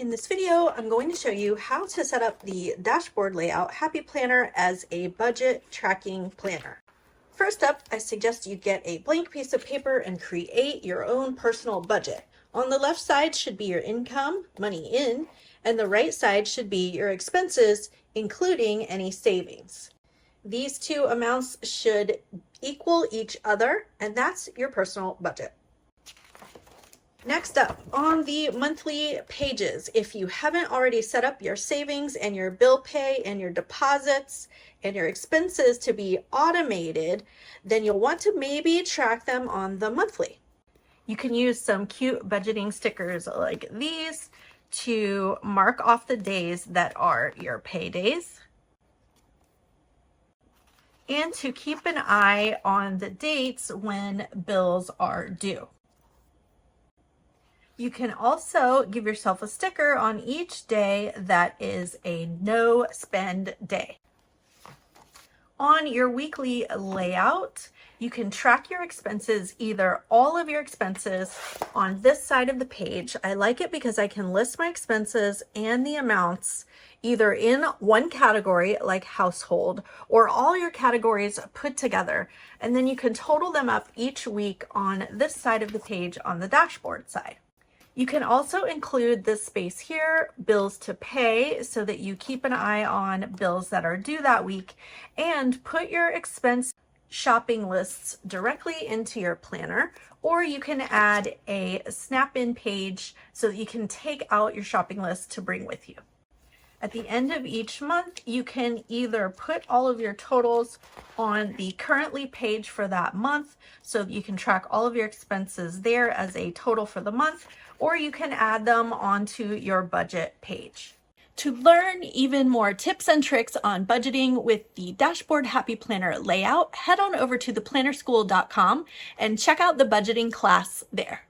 In this video, I'm going to show you how to set up the dashboard layout Happy Planner as a budget tracking planner. First up, I suggest you get a blank piece of paper and create your own personal budget. On the left side should be your income, money in, and the right side should be your expenses, including any savings. These two amounts should equal each other, and that's your personal budget. Next up, on the monthly pages, if you haven't already set up your savings and your bill pay and your deposits and your expenses to be automated, then you'll want to maybe track them on the monthly. You can use some cute budgeting stickers like these to mark off the days that are your paydays, and to keep an eye on the dates when bills are due. You can also give yourself a sticker on each day that is a no spend day. On your weekly layout, you can track your expenses, either all of your expenses on this side of the page. I like it because I can list my expenses and the amounts either in one category like household or all your categories put together. And then you can total them up each week on this side of the page on the dashboard side. You can also include this space here, bills to pay, so that you keep an eye on bills that are due that week, and put your expense shopping lists directly into your planner, or you can add a snap-in page so that you can take out your shopping list to bring with you. At the end of each month, you can either put all of your totals on the currently page for that month, so that you can track all of your expenses there as a total for the month, or you can add them onto your budget page. To learn even more tips and tricks on budgeting with the Dashboard Happy Planner layout, head on over to theplannerschool.com and check out the budgeting class there.